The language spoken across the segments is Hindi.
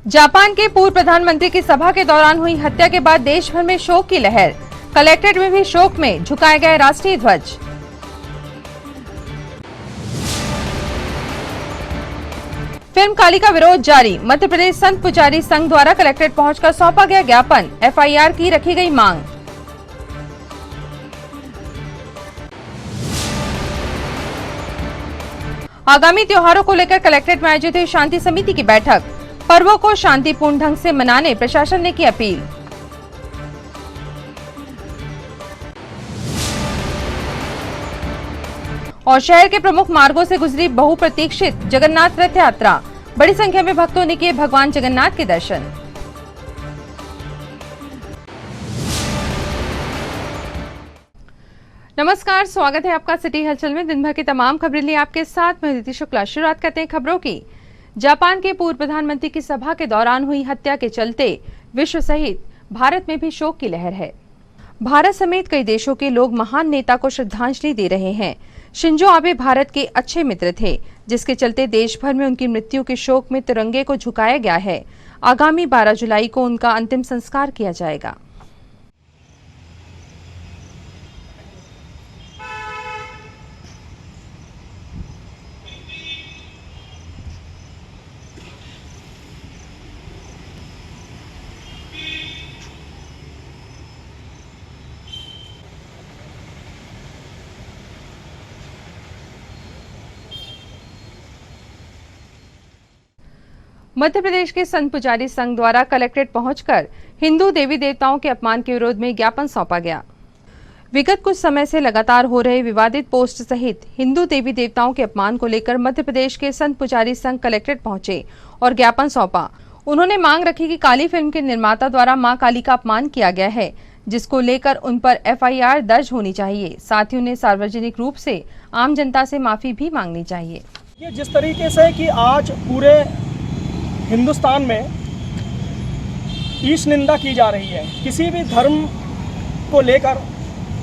जापान के पूर्व प्रधानमंत्री की सभा के दौरान हुई हत्या के बाद देश भर में शोक की लहर। कलेक्ट्रेट में भी शोक में झुकाए गए राष्ट्रीय ध्वज। फिल्म काली का विरोध जारी। मध्य प्रदेश संत पुजारी संघ द्वारा कलेक्ट्रेट पहुंचकर सौंपा गया ज्ञापन। एफआईआर की रखी गई मांग। आगामी त्योहारों को लेकर कलेक्ट्रेट में आयोजित हुई शांति समिति की बैठक। पर्वों को शांतिपूर्ण ढंग से मनाने प्रशासन ने की अपील। और शहर के प्रमुख मार्गों से गुजरी बहुप्रतीक्षित जगन्नाथ रथ यात्रा। बड़ी संख्या में भक्तों ने किए भगवान जगन्नाथ के दर्शन। नमस्कार, स्वागत है आपका सिटी हलचल में। दिन भर की तमाम खबरें लिए आपके साथ मैं अदिति शुक्ला। शुरुआत करते हैं खबरों की। जापान के पूर्व प्रधानमंत्री की सभा के दौरान हुई हत्या के चलते विश्व सहित भारत में भी शोक की लहर है। भारत समेत कई देशों के लोग महान नेता को श्रद्धांजलि दे रहे हैं। शिंजो आबे भारत के अच्छे मित्र थे, जिसके चलते देश भर में उनकी मृत्यु के शोक में तिरंगे को झुकाया गया है। आगामी 12 जुलाई को उनका अंतिम संस्कार किया जाएगा। मध्य प्रदेश के संत पुजारी संघ द्वारा कलेक्ट्रेट पहुंचकर हिंदू देवी देवताओं के अपमान के विरोध में ज्ञापन सौंपा गया। विगत कुछ समय से लगातार हो रहे विवादित पोस्ट सहित हिंदू देवी देवताओं के अपमान को लेकर मध्य प्रदेश के संत पुजारी संघ कलेक्ट्रेट पहुंचे और ज्ञापन सौंपा। उन्होंने मांग रखी कि काली फिल्म के निर्माता द्वारा मां काली का अपमान किया गया है, जिसको लेकर उन पर एफआईआर दर्ज होनी चाहिए। साथ ही उन्हें सार्वजनिक रूप से आम जनता से माफी भी मांगनी चाहिए। ये जिस तरीके से कि आज पूरे हिंदुस्तान में ईश निंदा की जा रही है, किसी भी धर्म को लेकर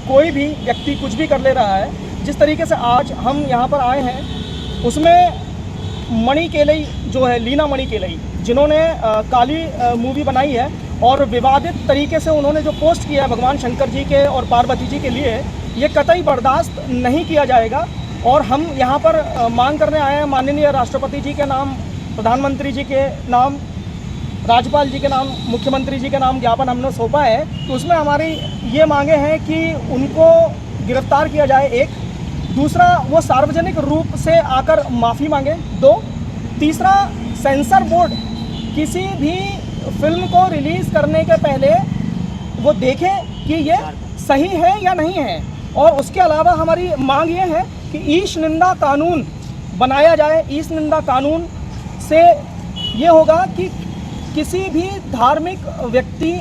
कोई भी व्यक्ति कुछ भी कर ले रहा है, जिस तरीके से आज हम यहाँ पर आए हैं, उसमें मणि केलई जो है, लीना मणि केलई, जिन्होंने काली मूवी बनाई है और विवादित तरीके से उन्होंने जो पोस्ट किया है भगवान शंकर जी के और पार्वती जी के लिए, ये कतई बर्दाश्त नहीं किया जाएगा। और हम यहाँ पर मांग करने आए हैं, माननीय राष्ट्रपति जी के नाम, प्रधानमंत्री जी के नाम, राज्यपाल जी के नाम, मुख्यमंत्री जी के नाम ज्ञापन हमने सौंपा है। तो उसमें हमारी ये मांगे हैं कि उनको गिरफ्तार किया जाए, एक। दूसरा, वो सार्वजनिक रूप से आकर माफ़ी मांगे, 2। तीसरा, सेंसर बोर्ड किसी भी फिल्म को रिलीज़ करने के पहले वो देखे कि ये सही है या नहीं है। और उसके अलावा हमारी मांग ये है कि ईश निंदा कानून बनाया जाए। ईश निंदा कानून से ये होगा कि किसी भी धार्मिक व्यक्ति,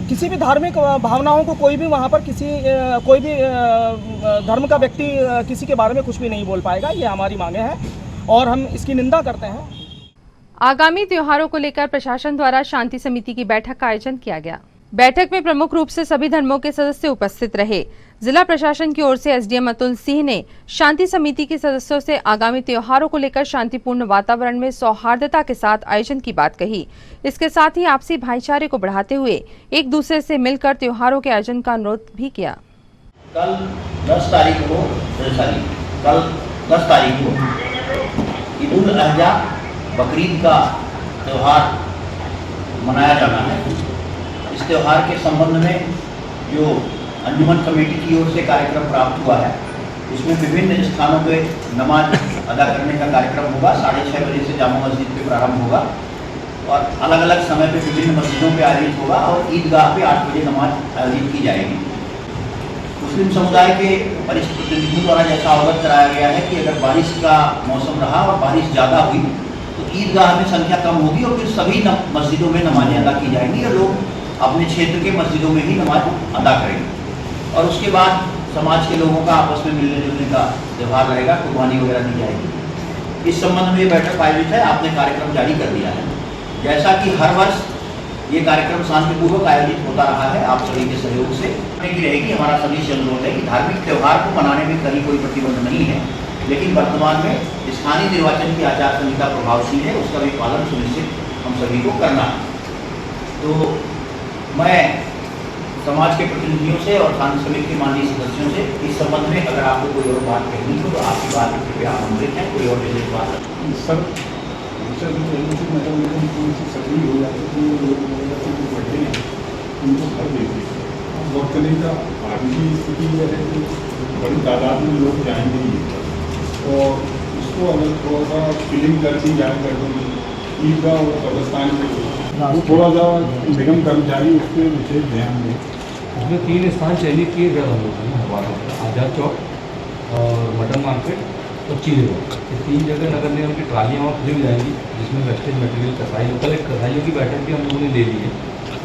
किसी भी धार्मिक भावनाओं को कोई भी वहाँ पर कोई भी धर्म का व्यक्ति किसी के बारे में कुछ भी नहीं बोल पाएगा। ये हमारी मांगे हैं और हम इसकी निंदा करते हैं। आगामी त्योहारों को लेकर प्रशासन द्वारा शांति समिति की बैठक का आयोजन किया गया। बैठक में प्रमुख रूप से सभी धर्मों के सदस्य उपस्थित रहे। जिला प्रशासन की ओर से एसडीएम अतुल सिंह ने शांति समिति के सदस्यों से आगामी त्योहारों को लेकर शांतिपूर्ण वातावरण में सौहार्दता के साथ आयोजन की बात कही। इसके साथ ही आपसी भाईचारे को बढ़ाते हुए एक दूसरे से मिलकर त्योहारों के आयोजन का अनुरोध भी किया। कल 10 तारीख को ईद उल अज़हा बकरीद का त्यौहार मनाया जाना है। इस त्यौहार के संबंध में जो अंजुमन कमेटी की ओर से कार्यक्रम प्राप्त हुआ है, इसमें विभिन्न स्थानों पे नमाज अदा करने का कार्यक्रम होगा। 6:30 बजे से जामा मस्जिद पे प्रारंभ होगा और अलग अलग समय पे विभिन्न मस्जिदों पे आयोजित होगा और ईदगाह पे 8 बजे नमाज आयोजित की जाएगी। मुस्लिम समुदाय के वरिष्ठ प्रतिनिधियों द्वारा जैसा अवगत कराया गया है कि अगर बारिश का मौसम रहा और बारिश ज़्यादा हुई तो ईदगाह में संख्या कम होगी और फिर सभी मस्जिदों में नमाजें अदा की जाएंगी और लोग अपने क्षेत्र के मस्जिदों में ही नमाज अदा करेंगे। और उसके बाद समाज के लोगों का आपस में मिलने जुलने का त्यौहार रहेगा, कुर्बानी वगैरह दी जाएगी। इस संबंध में ये बैठक आयोजित है, आपने कार्यक्रम जारी कर दिया है। जैसा कि हर वर्ष ये कार्यक्रम शांतिपूर्वक आयोजित होता रहा है आप सभी के सहयोग से रहेगी। हमारा सभी से अनुरोध है कि धार्मिक त्यौहार को मनाने में कहीं कोई प्रतिबंध नहीं है, लेकिन वर्तमान में स्थानीय निर्वाचन की आचार संहिता प्रभावशील है, उसका भी पालन सुनिश्चित हम सभी को करना है। तो मैं समाज के प्रतिनिधियों से और शांति समिति के माननीय सदस्यों से इस संबंध में अगर आपको कोई और बात कहनी हो तो आपकी बात कृपया आमंत्रित है। कोई और विशेष बात सर नगर निगम थोड़ी सी सक्रिय हो जाती है, लोग जो बैठे हैं उनको भर देते हैं। वक्त नहीं था, आगे की स्थिति यह है कि बड़ी तादाद में लोग जाएंगे ही, और इसको अगर थोड़ा सा फिलिंग कर दी जाए कर ईदगाह और कब्रस्तान के वो थोड़ा सा निगम कर्मचारी उस पर विशेष ध्यान दें। उसमें 3 स्थान चयनित किए गए हम लोगों ने हमारे आज़ाद चौक और मटन मार्केट और चीरे रोड, ये 3 जगह नगर निगम की ट्रालियाँ वहाँ खुली जाएंगी, जिसमें वेस्टेज मटेरियल कसाई कल एक कसाईयों की बैठक भी हम लोगों ने ले ली है।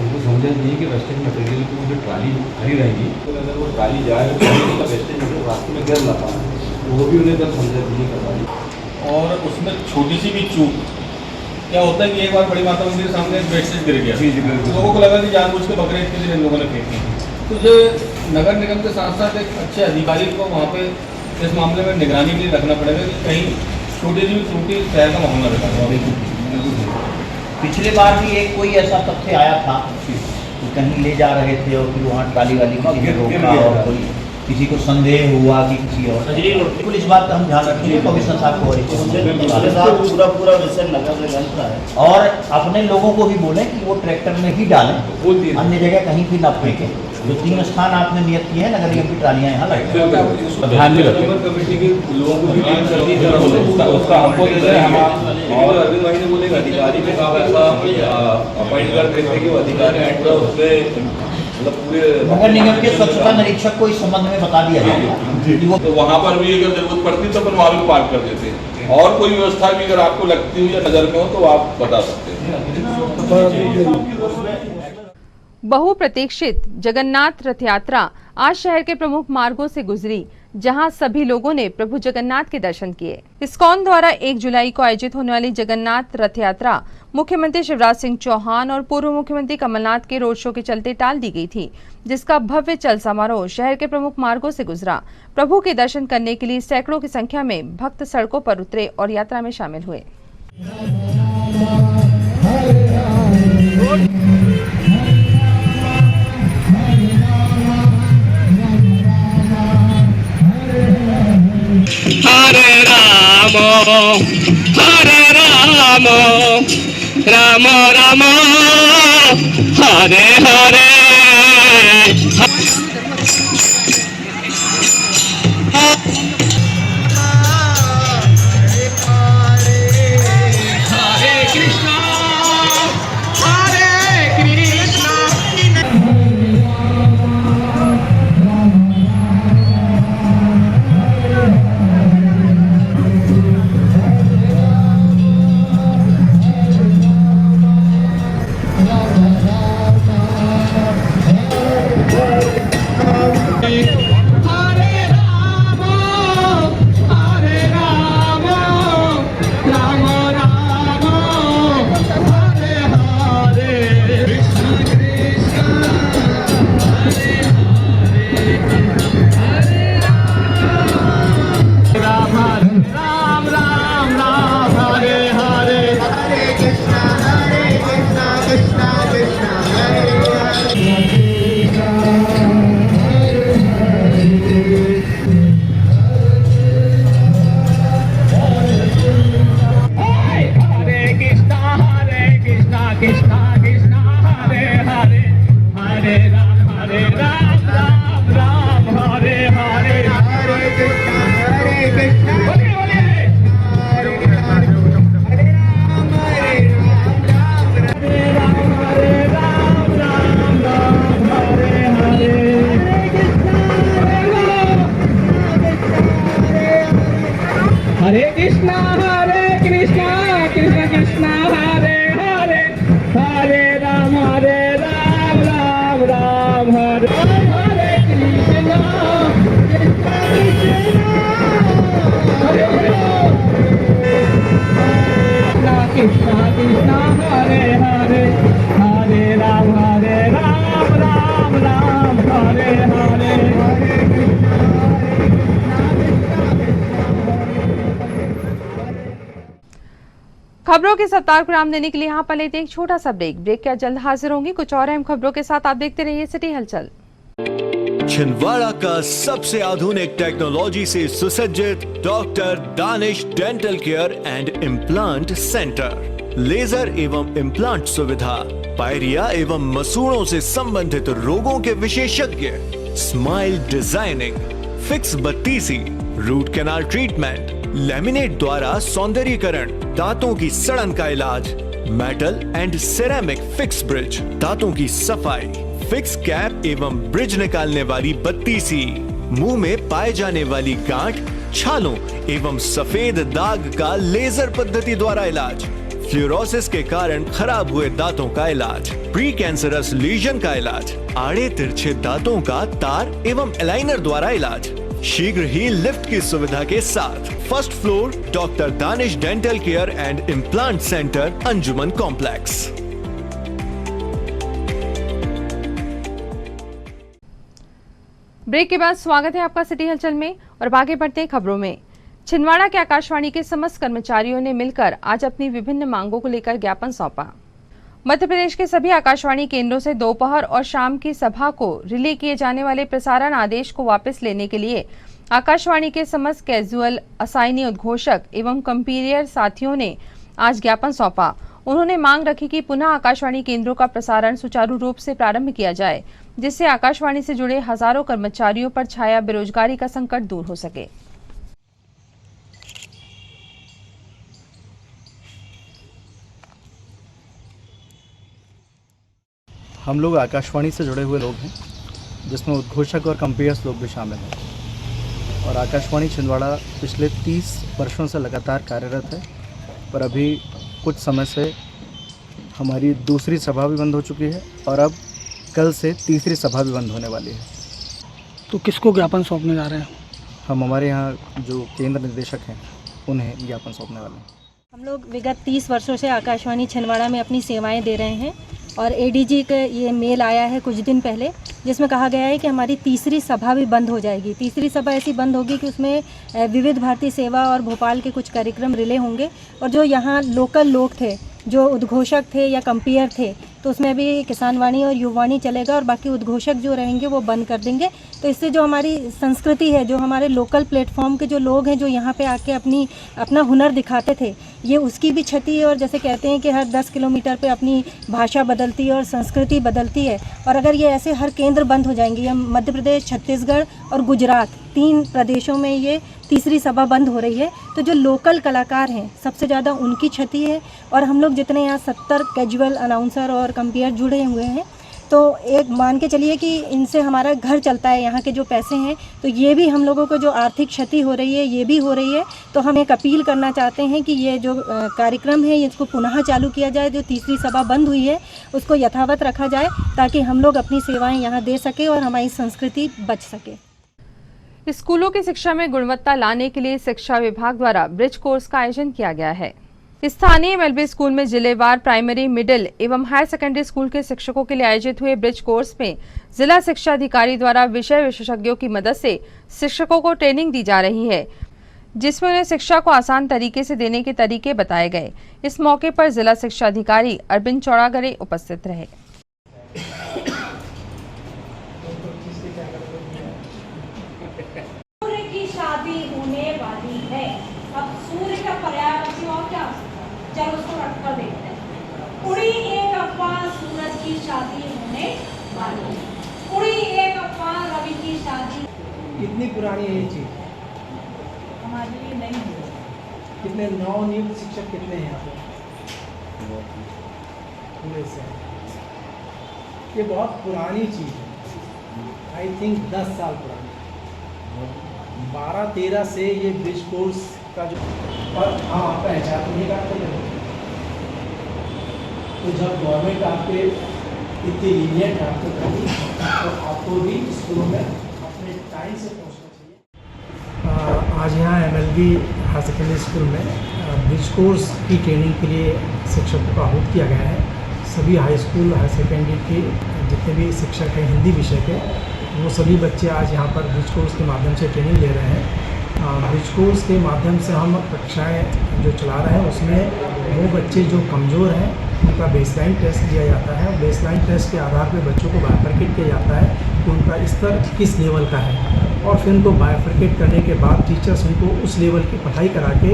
उनको समझा नहीं कि वेस्टेज मटेरियल की जो ट्राली खड़ी रहेगी तो अगर वो ट्राली जाए तो वेस्टेज मटेरियल रास्ते में गिर ना पाए, तो वो भी उन्हें जब समझा नहीं कर पाई। और उसमें छोटी सी भी चूक क्या होता है कि एक बार बड़ी माता मंदिर के सामने वेस्टेज गिर गया, लोगों को लगा कि जानबूझ के बकरे के दिन इन लोगों ने फेंकी। तो जो नगर निगम के साथ साथ एक अच्छे अधिकारी को वहाँ पे इस मामले में निगरानी के लिए रखना पड़ेगा कि कहीं छोटी सी त्रुटि शहर का माहौल न बिगाड़े। पिछले बार भी एक कोई ऐसा तथ्य आया था कि कहीं ले जा रहे थे और फिर वहाँ ट्राली वाली किसी ने रोका और कोई किसी को संदेह हुआ कि किसी और बिल्कुल इस बात का हम ध्यान रखेंगे। कमिश्नर साहब को पूरा विषय नगर निगम का है, और अपने लोगों को भी बोलें कि वो ट्रैक्टर में ही डालें, अन्य जगह कहीं भी ना फेंकें। जो 3 स्थान आपने नियत किए हैं नगर निगम की ट्रालियाँ यहाँ लगाएं। ध्यान में रखें कमेटी के लोगों को भी कर दी उसका हमको दे दें। हम और अरविंद भाई ने बोले अधिकारी में कहा ऐसा अपॉइंट कर देते कि वो अधिकारी उसमें मतलब पूरे नगर निगम के स्वच्छता निरीक्षक को इस संबंध में बता दिया जाएगा कि वो तो वहाँ पर भी अगर जरूरत पड़ती तो अपन वहाँ भी पार्क कर देते हैं। और कोई व्यवस्था भी अगर आपको लगती हो या नजर में हो तो आप बता सकते हैं। बहुप्रतीक्षित जगन्नाथ रथ यात्रा आज शहर के प्रमुख मार्गों से गुजरी, जहां सभी लोगों ने प्रभु जगन्नाथ के दर्शन किए। इस्कॉन द्वारा 1 जुलाई को आयोजित होने वाली जगन्नाथ रथ यात्रा मुख्यमंत्री शिवराज सिंह चौहान और पूर्व मुख्यमंत्री कमलनाथ के रोड शो के चलते टाल दी गई थी, जिसका भव्य चल समारोह शहर के प्रमुख मार्गों से गुजरा। प्रभु के दर्शन करने के लिए सैकड़ों की संख्या में भक्त सड़कों पर उतरे और यात्रा में शामिल हुए। हरे राम राम राम हरे हरे। खबरों के सप्ताह को नाम देने के लिए यहाँ पर लेते हैं एक छोटा सा ब्रेक के बाद जल्द हाजिर होंगी कुछ और अहम खबरों के साथ। आप देखते रहिए सिटी हलचल। छिंदवाड़ा का सबसे आधुनिक टेक्नोलॉजी से सुसज्जित doctor Danish dental care and implant center, laser एवं इम्प्लांट सुविधा, पायरिया एवं मसूड़ों से संबंधित रोगों के विशेषज्ञ, स्माइल डिजाइनिंग, फिक्स बत्तीसी, रूट कैनाल ट्रीटमेंट, लैमिनेट द्वारा सौंदर्यीकरण, दांतों की सड़न का इलाज, metal and ceramic fix bridge, दांतों की सफाई, फिक्स कैप एवं ब्रिज निकालने वाली बत्तीसी, मुंह में पाए जाने वाली गांठ, छालों एवं सफेद दाग का लेजर पद्धति द्वारा इलाज, फ्लोरोसिस के कारण खराब हुए दांतों का इलाज, प्री कैंसरस लीजन का इलाज, आड़े तिरछे दांतों का तार एवं एलाइनर द्वारा इलाज, शीघ्र ही लिफ्ट की सुविधा के साथ। First floor doctor Danish dental care and implant centre, Anjuman complex. Break के बाद स्वागत है आपका सिटी हलचल में और आगे बढ़ते हैं खबरों में। छिंदवाड़ा के आकाशवाणी के समस्त कर्मचारियों ने मिलकर आज अपनी विभिन्न मांगों को लेकर ज्ञापन सौंपा। मध्य प्रदेश के सभी आकाशवाणी केंद्रों से दोपहर और शाम की सभा को रिले किए जाने वाले प्रसारण आदेश को वापस लेने के लिए आकाशवाणी के समस्त कैजुअल, असाइनी उद्घोषक एवं कंपीरियर साथियों ने आज ज्ञापन सौंपा। उन्होंने मांग रखी कि पुनः आकाशवाणी केंद्रों का प्रसारण सुचारू रूप से प्रारंभ किया जाए, जिससे आकाशवाणी से जुड़े हजारों कर्मचारियों पर छाया बेरोजगारी का संकट दूर हो सके। हम लोग आकाशवाणी से जुड़े हुए लोग हैं, जिसमें उद्घोषक और कंपेयर्स लोग भी शामिल हैं, और आकाशवाणी छिंदवाड़ा पिछले 30 वर्षों से लगातार कार्यरत है। पर अभी कुछ समय से हमारी दूसरी सभा भी बंद हो चुकी है और अब कल से तीसरी सभा भी बंद होने वाली है। तो किसको ज्ञापन सौंपने जा रहे हैं? हम हमारे यहाँ जो केंद्र निदेशक हैं उन्हें ज्ञापन सौंपने वाले हैं। हम लोग विगत 30 वर्षों से आकाशवाणी छिंदवाड़ा में अपनी सेवाएं दे रहे हैं और एडीजी का ये मेल आया है कुछ दिन पहले, जिसमें कहा गया है कि हमारी तीसरी सभा भी बंद हो जाएगी। तीसरी सभा ऐसी बंद होगी कि उसमें विविध भारती सेवा और भोपाल के कुछ कार्यक्रम रिले होंगे, और जो यहाँ लोकल लोग थे, जो उद्घोषक थे या कंपेयर थे, तो उसमें भी किसान वाणी और युवाणी चलेगा और बाकी उद्घोषक जो रहेंगे वो बंद कर देंगे। तो इससे जो हमारी संस्कृति है, जो हमारे लोकल प्लेटफॉर्म के जो लोग हैं जो यहाँ पे आके अपना हुनर दिखाते थे, ये उसकी भी क्षति है। और जैसे कहते हैं कि हर 10 किलोमीटर पे अपनी भाषा बदलती है और संस्कृति बदलती है, और अगर ये ऐसे हर केंद्र बंद हो जाएंगे, या मध्य प्रदेश, छत्तीसगढ़ और गुजरात 3 प्रदेशों में ये तीसरी सभा बंद हो रही है, तो जो लोकल कलाकार हैं सबसे ज़्यादा उनकी क्षति है। और हम लोग जितने यहाँ 70 कैजुअल अनाउंसर और कंपेयर जुड़े हुए हैं, तो एक मान के चलिए कि इनसे हमारा घर चलता है, यहाँ के जो पैसे हैं, तो ये भी हम लोगों को जो आर्थिक क्षति हो रही है ये भी हो रही है। तो हम एक अपील करना चाहते हैं कि ये जो कार्यक्रम है इसको पुनः चालू किया जाए, जो तीसरी सभा बंद हुई है उसको यथावत रखा जाए, ताकि हम लोग अपनी सेवाएं यहाँ दे सकें और हमारी संस्कृति बच सके। स्कूलों की शिक्षा में गुणवत्ता लाने के लिए शिक्षा विभाग द्वारा ब्रिज कोर्स का आयोजन किया गया है। स्थानीय एमएलबी स्कूल में जिलेवार प्राइमरी, मिडिल एवं हायर सेकेंडरी स्कूल के शिक्षकों के लिए आयोजित हुए ब्रिज कोर्स में जिला शिक्षा अधिकारी द्वारा विषय विशेषज्ञों की मदद से शिक्षकों को ट्रेनिंग दी जा रही है, जिसमें उन्हें शिक्षा को आसान तरीके से देने के तरीके बताए गए। इस मौके पर जिला शिक्षा अधिकारी अरविंद चौड़ागरे उपस्थित रहे। शादी होने वाली है, अब सूर्य का पर्याय और क्या, जब उसको रखकर देखते हैं। उड़ी एक अफवाह सूरज की शादी होने वाली है, उड़ी एक अफवाह रवि की शादी। कितनी पुरानी है ये चीज? हमारे लिए नहीं है। कितने नवनियुक्त शिक्षक कितने हैं यहाँ पे? पूरे से ये बहुत पुरानी चीज है, आई थिंक 10 साल पुरानी, 12-13 से ये ब्रिज कोर्स का जो, और हाँ आपका एचआर तो ये काम करेगा। तो जब गवर्नमेंट आपके इतनी लीनियंट है आपको करनी, तो आपको भी स्कूलों में अपने टाइम से पहुंचना चाहिए। आज यहाँ एमएलबी हायर सेकेंडरी स्कूल में ब्रिज कोर्स की ट्रेनिंग के लिए शिक्षकों का आहूत किया गया है। सभी हाई स्कूल, हायर सेकेंडरी के जितने भी शिक्षक हैं हिंदी विषय के, वो सभी बच्चे आज यहाँ पर ब्रिज कोर्स के माध्यम से ट्रेनिंग ले रहे हैं। ब्रिज कोर्स के माध्यम से हम कक्षाएं जो चला रहे हैं उसमें वो बच्चे जो कमज़ोर हैं उनका बेसलाइन टेस्ट दिया जाता है। बेसलाइन टेस्ट के आधार पर बच्चों को बाइफरकेट किया जाता है कि उनका स्तर किस लेवल का है, और फिर उनको बाइफरकेट करने के बाद टीचर्स उनको उस लेवल की पढ़ाई करा के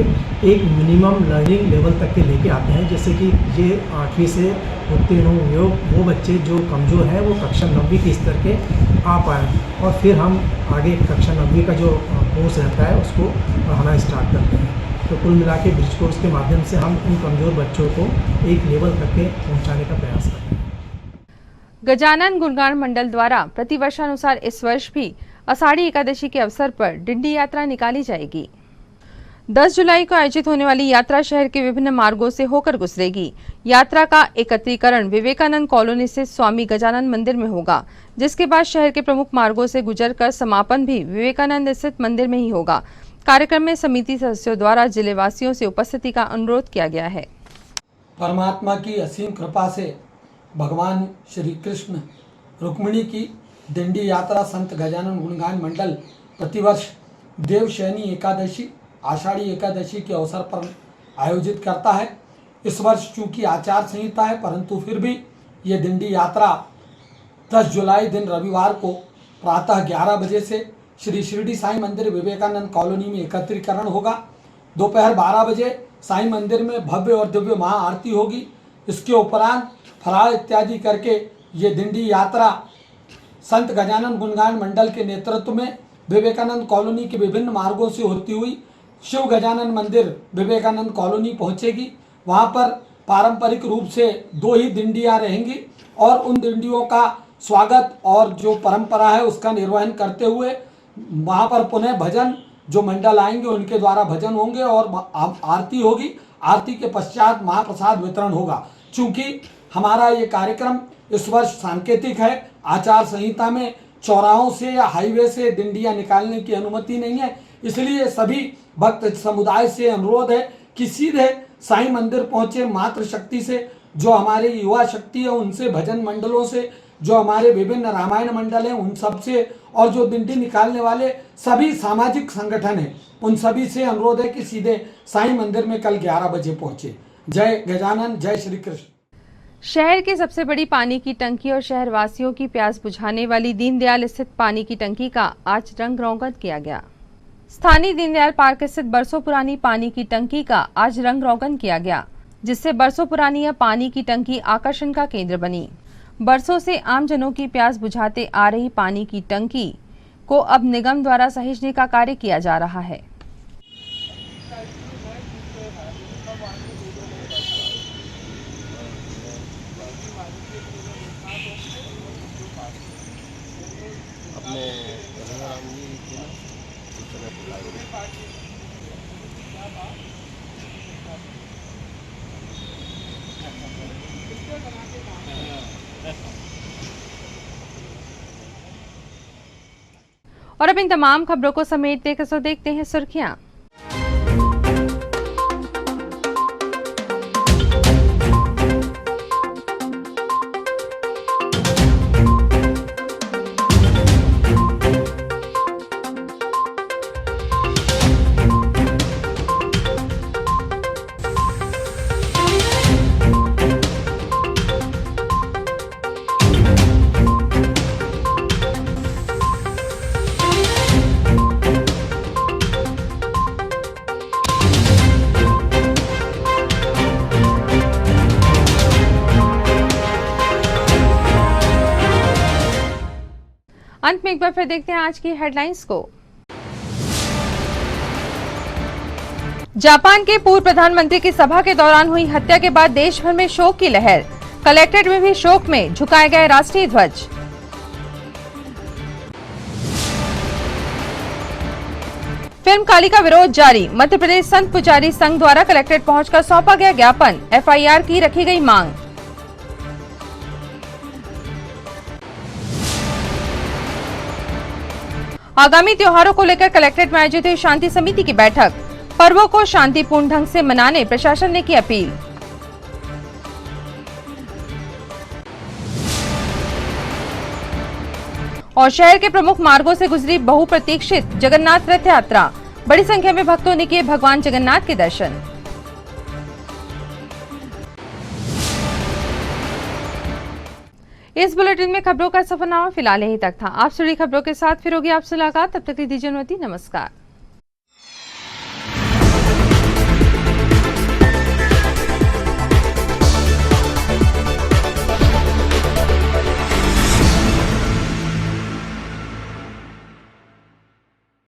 एक मिनिमम लर्निंग लेवल तक के लेके आते हैं, जैसे कि ये 8वीं से उत्तीर्ण हुए वो बच्चे जो कमज़ोर हैं वो कक्षा 9वीं के स्तर के आ पाएँ, और फिर हम आगे कक्षा 9वीं का जो कोर्स रहता है उसको पढ़ाना स्टार्ट करते हैं। तो कुल मिला के ब्रिज कोर्स के माध्यम से हम उन कमज़ोर बच्चों को एक लेवल तक के पहुँचाने का प्रयास करते हैं। गजानन गुणगान मंडल द्वारा प्रतिवर्षानुसार इस वर्ष भी आषाढ़ी एकादशी के अवसर पर डिंडी यात्रा निकाली जाएगी। 10 जुलाई को आयोजित होने वाली यात्रा शहर के विभिन्न मार्गों से होकर गुजरेगी। यात्रा का एकत्रीकरण विवेकानंद कॉलोनी से स्वामी गजानन मंदिर में होगा, जिसके बाद शहर के प्रमुख मार्गों से गुजरकर समापन भी विवेकानंद स्थित मंदिर में ही होगा। कार्यक्रम में समिति सदस्यों द्वारा जिले वासियों से उपस्थिति का अनुरोध किया गया है। परमात्मा की असीम कृपा से भगवान श्री कृष्ण रुक्मिणी की डिंडी यात्रा संत गजानन गुणगान मंडल प्रतिवर्ष देवशयनी एकादशी आषाढ़ी एकादशी के अवसर पर आयोजित करता है। इस वर्ष चूंकि आचार संहिता है, परंतु फिर भी ये डिंडी यात्रा 10 जुलाई दिन रविवार को प्रातः 11 बजे से श्री शिरडी साईं मंदिर विवेकानंद कॉलोनी में एकत्रीकरण होगा। दोपहर 12 बजे साईं मंदिर में भव्य और दिव्य महाआरती होगी। इसके उपरांत फराळ इत्यादि करके ये डिंडी यात्रा संत गजानन गुणगान मंडल के नेतृत्व में विवेकानंद कॉलोनी के विभिन्न मार्गों से होती हुई शिव गजानन मंदिर विवेकानंद कॉलोनी पहुंचेगी। वहां पर पारंपरिक रूप से 2 ही डिंडियाँ रहेंगी और उन डिंडियों का स्वागत और जो परंपरा है उसका निर्वहन करते हुए वहां पर पुनः भजन जो मंडल आएंगे उनके द्वारा भजन होंगे और आरती होगी। आरती के पश्चात महाप्रसाद वितरण होगा। चूँकि हमारा ये कार्यक्रम इस वर्ष सांकेतिक है, आचार संहिता में चौराहों से या हाईवे से डिंडियाँ निकालने की अनुमति नहीं है, इसलिए सभी भक्त समुदाय से अनुरोध है कि सीधे साईं मंदिर पहुँचे। मातृ शक्ति से जो हमारे युवा शक्ति है उनसे, भजन मंडलों से, जो हमारे विभिन्न रामायण मंडल हैं उन सब से, और जो डिंडी निकालने वाले सभी सामाजिक संगठन हैं उन सभी से अनुरोध है कि सीधे साईं मंदिर में कल 11 बजे पहुँचे। जय गजानन, जय श्री कृष्ण। शहर की सबसे बड़ी पानी की टंकी और शहरवासियों की प्यास बुझाने वाली दीनदयाल स्थित पानी की टंकी का आज रंग रोगन किया गया। स्थानीय दीनदयाल पार्क स्थित बरसों पुरानी पानी की टंकी का आज रंग रोगन किया गया, जिससे बरसों पुरानी यह पानी की टंकी आकर्षण का केंद्र बनी। बरसों से आम जनों की प्यास बुझाते आ रही पानी की टंकी को अब निगम द्वारा सहेजने का कार्य किया जा रहा है। और अब इन तमाम खबरों को समेटते देखते हैं सुर्खियां। अंत में एक बार फिर देखते हैं आज की हेडलाइंस को। जापान के पूर्व प्रधानमंत्री की सभा के दौरान हुई हत्या के बाद देश भर में शोक की लहर। कलेक्ट्रेट में भी शोक में झुकाए गए राष्ट्रीय ध्वज। फिल्म काली का विरोध जारी। मध्य प्रदेश संत पुजारी संघ द्वारा कलेक्ट्रेट पहुंचकर सौंपा गया ज्ञापन। एफआईआर की रखी गई मांग। आगामी त्योहारों को लेकर कलेक्ट्रेट में आयोजित हुई शांति समिति की बैठक। पर्वों को शांतिपूर्ण ढंग से मनाने प्रशासन ने की अपील। और शहर के प्रमुख मार्गों से गुजरी बहुप्रतीक्षित जगन्नाथ रथ यात्रा। बड़ी संख्या में भक्तों ने किए भगवान जगन्नाथ के दर्शन। इस बुलेटिन में खबरों का सफरनामा फिलहाल यहीं तक था। आप जुड़ी खबरों के साथ फिर होगी आपसे मुलाकात। तब तक दीजिए अनुमति। नमस्कार।